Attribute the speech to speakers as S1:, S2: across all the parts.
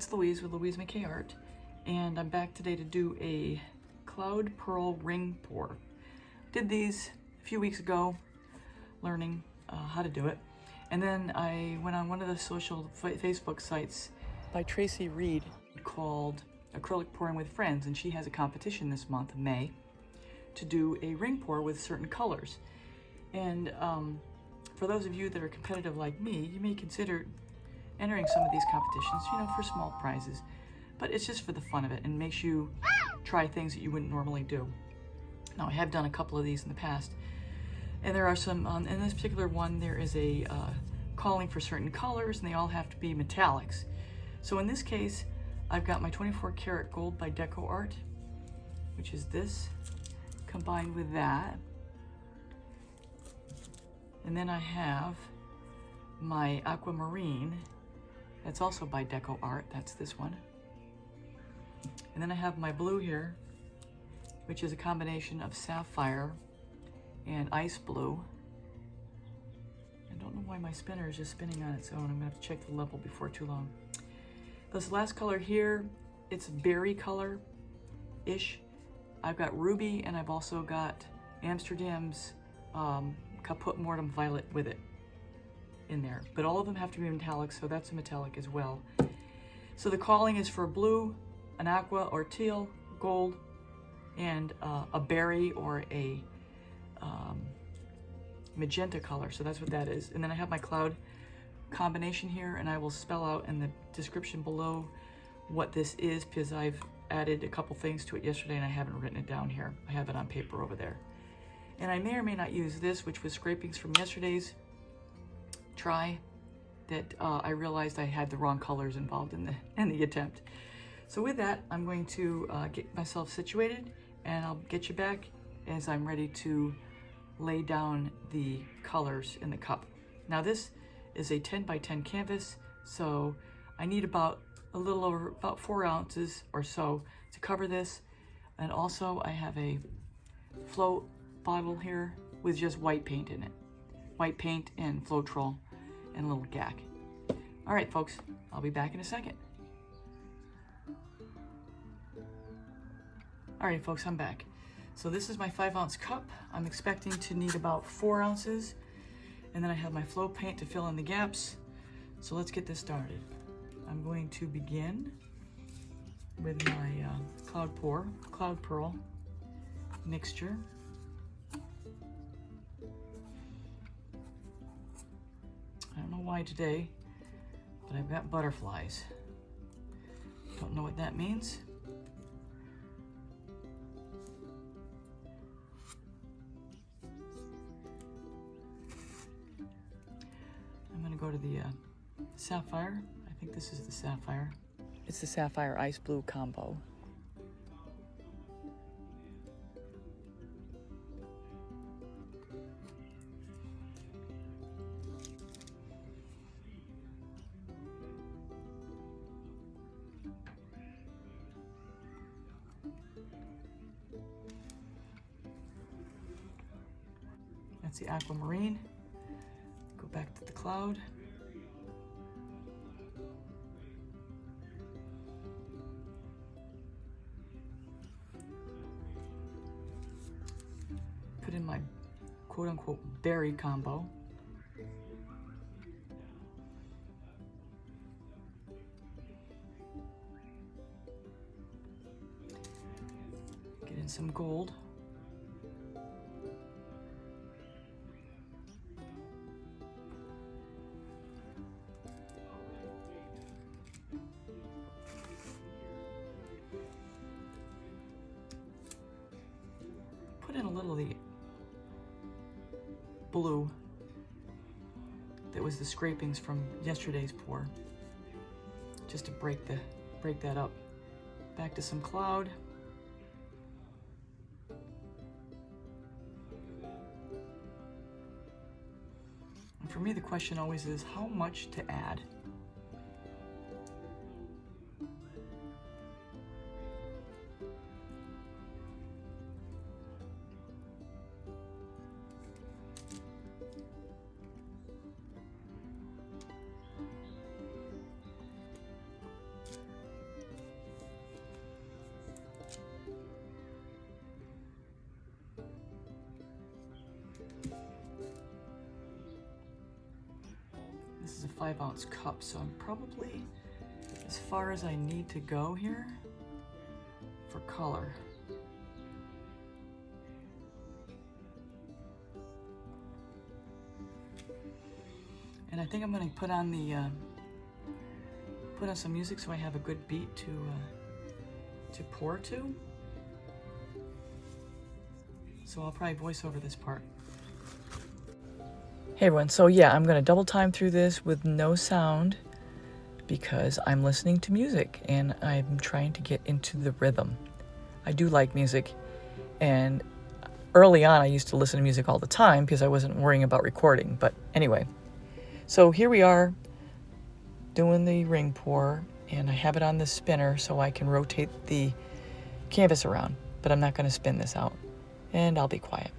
S1: it's Louise with Louise McKay Art, and I'm back today to do a cloud pearl ring pour. Did these a few weeks ago, learning how to do it, and then I went on one of the social Facebook sites by Tracy Reed called Acrylic Pouring with Friends, and she has a competition this month, May, to do a ring pour with certain colors. And for those of you that are competitive like me, you may consider entering some of these competitions, you know, for small prizes, but it's just for the fun of it and makes you try things that you wouldn't normally do. Now, I have done a couple of these in the past, and there are some, in this particular one, there is a calling for certain colors, and they all have to be metallics. So in this case, I've got my 24 karat gold by Decoart, which is this, combined with that. And then I have my aquamarine, that's also by Decoart, that's this one. And then I have my blue here, which is a combination of sapphire and ice blue. I don't know why my spinner is just spinning on its own. I'm gonna have to check the level before too long. This last color here, it's berry color-ish. I've got ruby, and I've also got Amsterdam's caput mortem violet with it in there, but all of them have to be metallic, so that's a metallic as well. So the calling is for blue, an aqua or teal, gold, and a berry or a magenta color, so that's what that is. And then I have my cloud combination here, and I will spell out in the description below what this is, because I've added a couple things to it yesterday and I haven't written it down here. I have it on paper over there. And I may or may not use this, which was scrapings from yesterday's try that I realized I had the wrong colors involved in the attempt. So with that, I'm going to get myself situated, and I'll get you back as I'm ready to lay down the colors in the cup. Now this is a 10 by 10 canvas, so I need about a little over about 4 ounces or so to cover this. And also I have a float bottle here with just white paint in it. White paint and Floetrol and a little gack. All right, folks, I'll be back in a second. All right, folks, I'm back. So this is my 5-ounce cup. I'm expecting to need about 4 ounces. And then I have my float paint to fill in the gaps. So let's get this started. I'm going to begin with my cloud pearl mixture. I don't know why today, but I've got butterflies. Don't know what that means. I'm gonna go to the sapphire. I think this is the sapphire. It's the sapphire ice blue combo. That's the aquamarine. Go back to the cloud. Put in my quote-unquote berry combo. Get in some gold. Put in a little of the blue that was the scrapings from yesterday's pour, just to break that up. Back to some cloud. And for me, the question always is how much to add. is a 5-ounce cup, so I'm probably as far as I need to go here for color. And I think I'm going to put on some music so I have a good beat to pour to. So I'll probably voice over this part. Hey everyone, so yeah, I'm going to double time through this with no sound because I'm listening to music and I'm trying to get into the rhythm. I do like music, and early on I used to listen to music all the time because I wasn't worrying about recording, but anyway. So here we are doing the ring pour, and I have it on the spinner so I can rotate the canvas around, but I'm not going to spin this out, and I'll be quiet.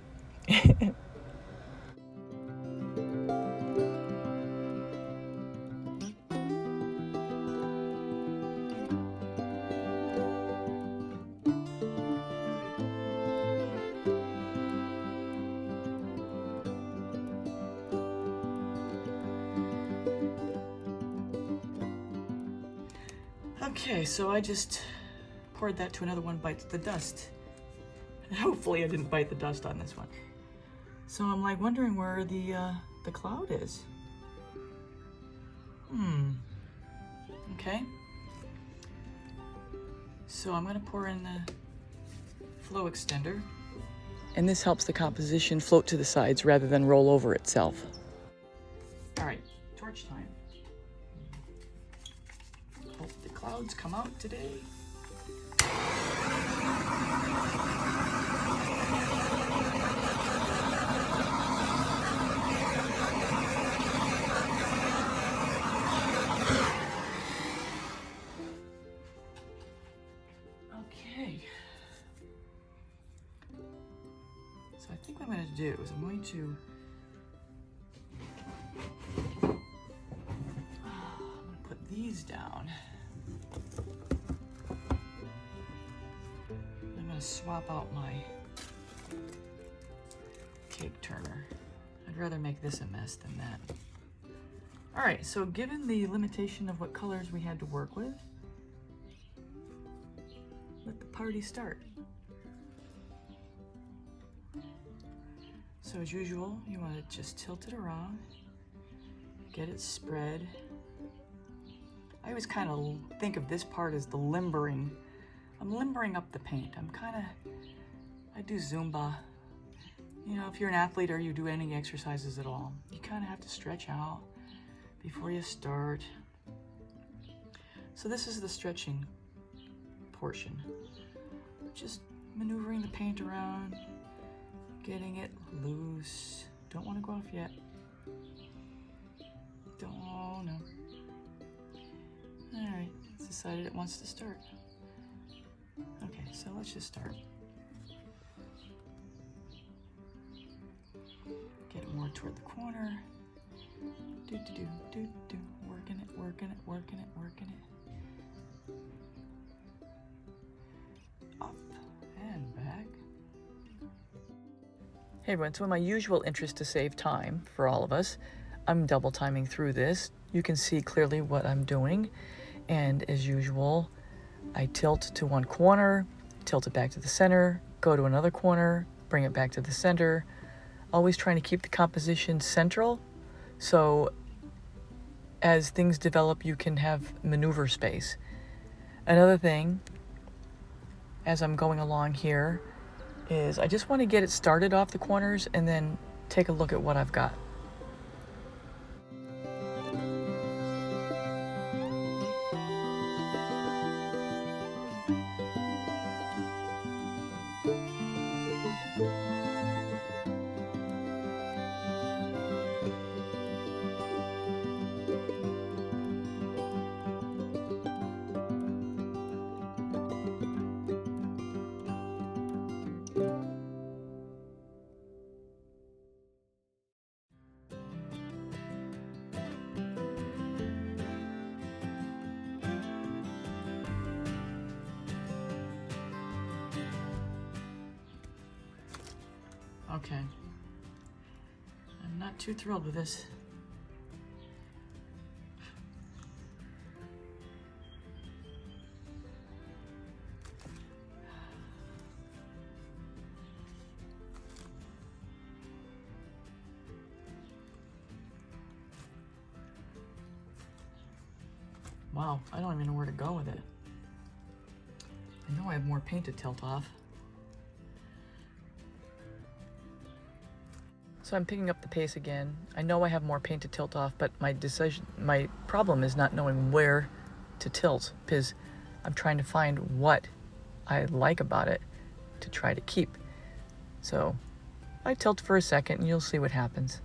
S1: Okay, so I just poured that to another one bites the dust. And hopefully I didn't bite the dust on this one. So I'm like wondering where the cloud is. Okay. So I'm gonna pour in the flow extender. And this helps the composition float to the sides rather than roll over itself. All right, torch time. Hope the clouds come out today. Okay. So I think what I'm going to do is I'm going to put these down. I'm going to swap out my cake turner. I'd rather make this a mess than that. All right, so given the limitation of what colors we had to work with, let the party start. So as usual, you want to just tilt it around, get it spread. I always kind of think of this part as the limbering. I'm limbering up the paint. I do Zumba. You know, if you're an athlete or you do any exercises at all, you kind of have to stretch out before you start. So this is the stretching portion. Just maneuvering the paint around, getting it loose. Don't want to go off yet. Oh no. All right, it's decided it wants to start. Okay, so let's just start. Get it more toward the corner. Do. Working it. Up and back. Hey everyone, so in my usual interest to save time for all of us, I'm double timing through this. You can see clearly what I'm doing. And as usual, I tilt to one corner, tilt it back to the center, go to another corner, bring it back to the center. Always trying to keep the composition central. So as things develop, you can have maneuver space. Another thing, as I'm going along here, is I just want to get it started off the corners and then take a look at what I've got. Okay. I'm not too thrilled with this. Wow, I don't even know where to go with it. I know I have more paint to tilt off. So I'm picking up the pace again. I know I have more paint to tilt off, but my problem is not knowing where to tilt, because I'm trying to find what I like about it to try to keep. So I tilt for a second and you'll see what happens.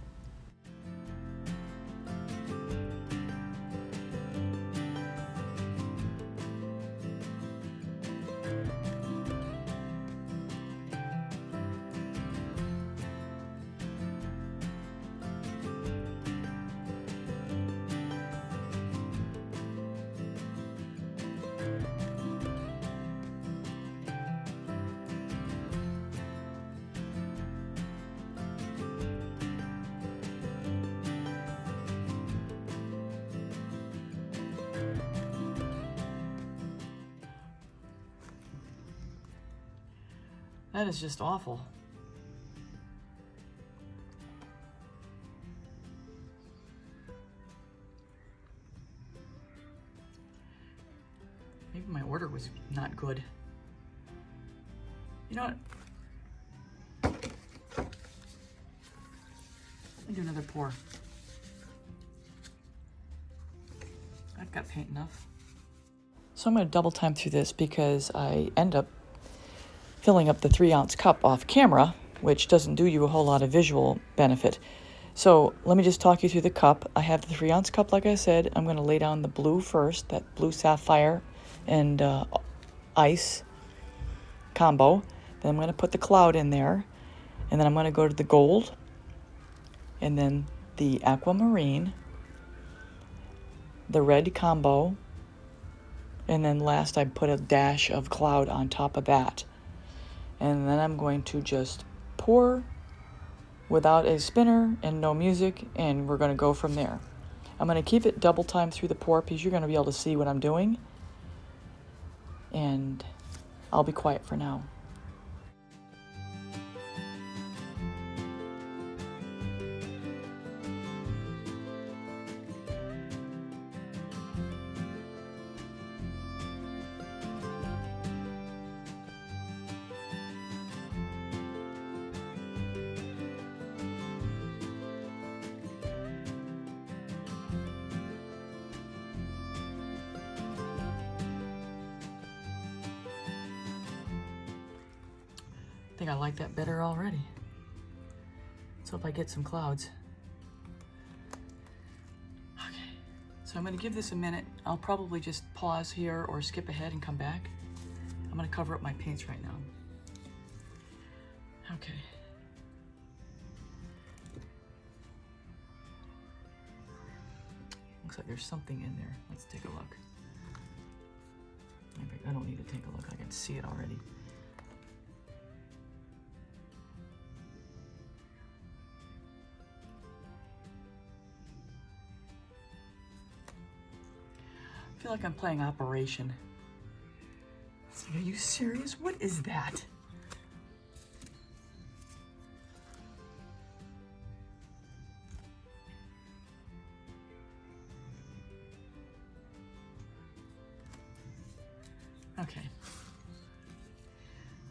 S1: That is just awful. Maybe my order was not good. You know what? Let me do another pour. I've got paint enough. So I'm going to double time through this because I end up filling up the 3-ounce cup off camera, which doesn't do you a whole lot of visual benefit. So let me just talk you through the cup. I have the 3-ounce cup, like I said. I'm going to lay down the blue first, that blue sapphire and ice combo. Then I'm going to put the cloud in there, and then I'm going to go to the gold, and then the aquamarine, the red combo, and then last I put a dash of cloud on top of that. And then I'm going to just pour without a spinner and no music, and we're going to go from there. I'm going to keep it double time through the pour because you're going to be able to see what I'm doing. And I'll be quiet for now. I think I like that better already. So if I get some clouds. Okay, so I'm going to give this a minute. I'll probably just pause here or skip ahead and come back. I'm going to cover up my paints right now. Okay. Looks like there's something in there. Let's take a look. Maybe I don't need to take a look. I can see it already. I feel like I'm playing Operation. It's like, are you serious? What is that? Okay.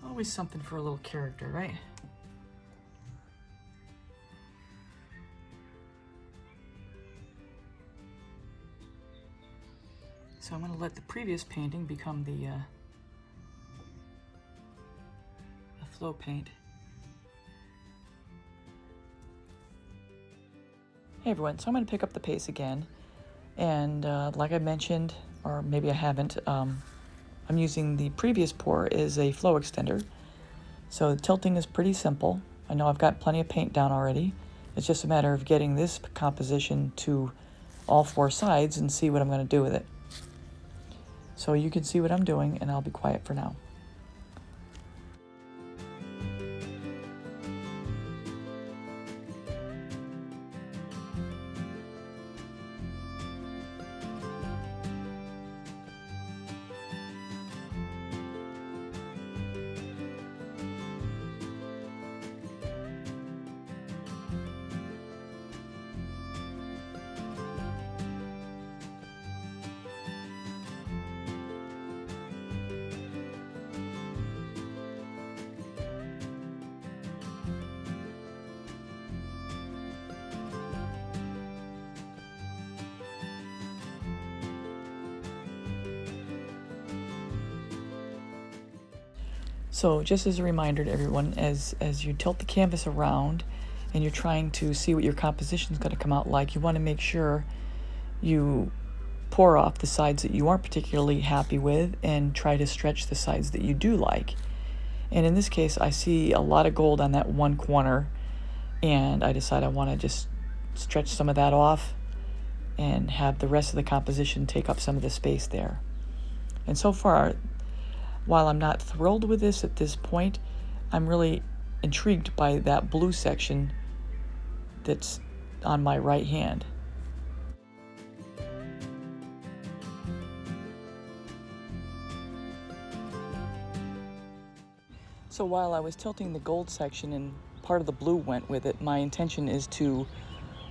S1: Always something for a little character, right? So I'm going to let the previous painting become the flow paint. Hey everyone, so I'm going to pick up the pace again, and like I mentioned, or maybe I haven't, I'm using the previous pour as a flow extender. So the tilting is pretty simple. I know I've got plenty of paint down already. It's just a matter of getting this composition to all 4 sides and see what I'm going to do with it. So you can see what I'm doing, and I'll be quiet for now. So just as a reminder to everyone, as you tilt the canvas around and you're trying to see what your composition is going to come out like, you want to make sure you pour off the sides that you aren't particularly happy with and try to stretch the sides that you do like. And in this case, I see a lot of gold on that one corner, and I decide I want to just stretch some of that off and have the rest of the composition take up some of the space there. And so far, while I'm not thrilled with this at this point, I'm really intrigued by that blue section that's on my right hand. So while I was tilting the gold section and part of the blue went with it, my intention is to,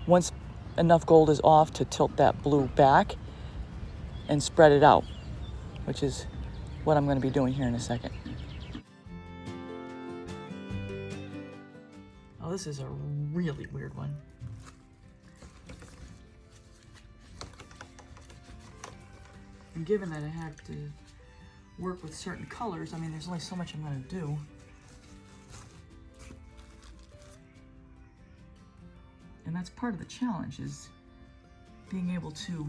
S1: once enough gold is off, to tilt that blue back and spread it out, which is what I'm going to be doing here in a second. Oh, this is a really weird one. And given that I have to work with certain colors, I mean, there's only so much I'm going to do. And that's part of the challenge, is being able to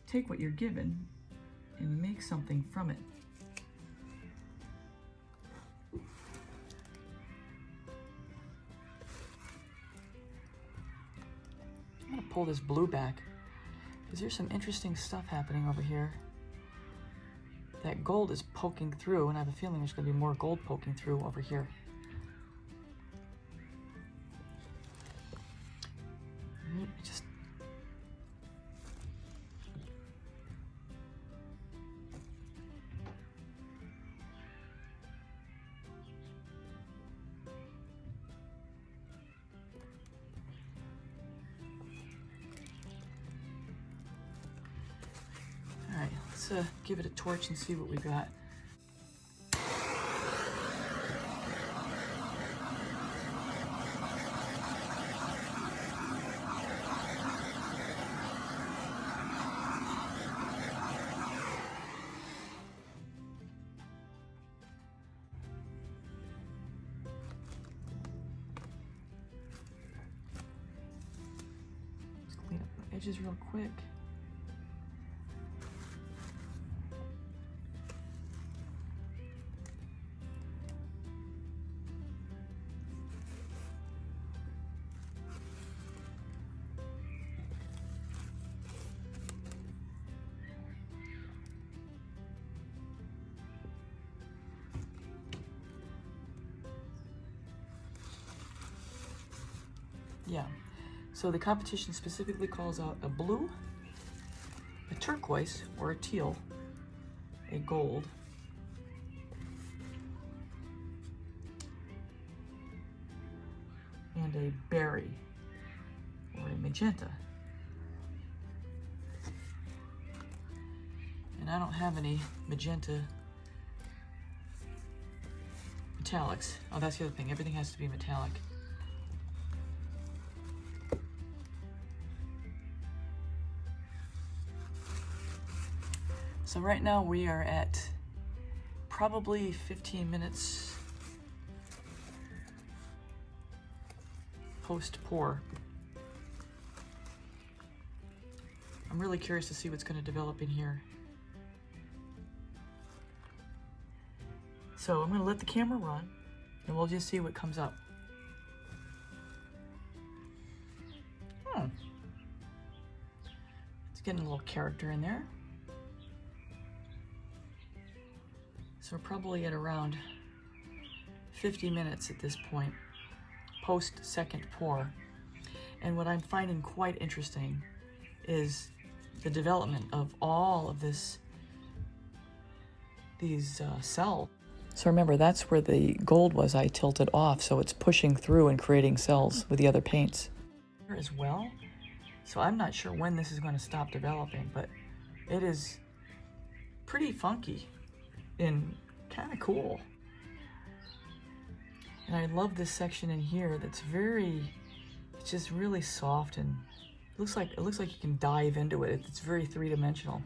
S1: take what you're given and make something from it. I'm going to pull this blue back because there's some interesting stuff happening over here. That gold is poking through, and I have a feeling there's going to be more gold poking through over here. Just all right, let's give it a torch and see what we got. Just clean up the edges real quick. Yeah, so the competition specifically calls out a blue, a turquoise or a teal, a gold, and a berry or a magenta. And I don't have any magenta metallics. Oh, that's the other thing, everything has to be metallic. So right now we are at probably 15 minutes post-pour. I'm really curious to see what's going to develop in here. So I'm going to let the camera run and we'll just see what comes up. It's getting a little character in there. So we're probably at around 50 minutes at this point, post second pour. And what I'm finding quite interesting is the development of all of these cells. So remember, that's where the gold was I tilted off, so it's pushing through and creating cells with the other paints. As well, so I'm not sure when this is going to stop developing, but it is pretty funky and kind of cool. And I love this section in here that's it's just really soft, and it looks like you can dive into it. It's very three-dimensional.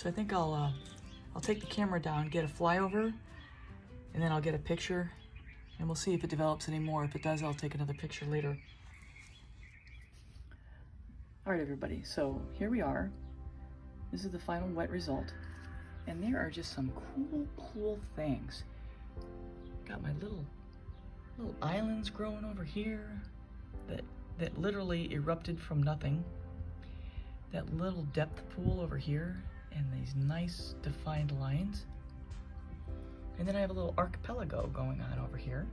S1: So I think I'll take the camera down, get a flyover, and then I'll get a picture, and we'll see if it develops anymore. If it does, I'll take another picture later. All right, everybody, so here we are. This is the final wet result, and there are just some cool things. Got my little islands growing over here that literally erupted from nothing. That little depth pool over here, and these nice defined lines. And then I have a little archipelago going on over here.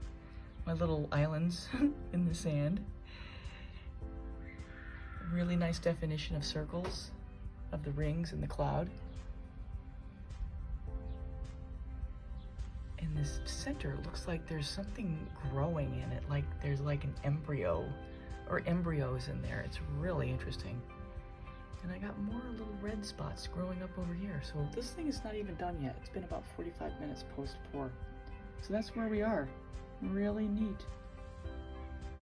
S1: My little islands in the sand. Really nice definition of circles, of the rings and the cloud. In this center, it looks like there's something growing in it, like there's like an embryo or embryos in there. It's really interesting. And I got more little red spots growing up over here. So this thing is not even done yet. It's been about 45 minutes post-pour. So that's where we are. Really neat.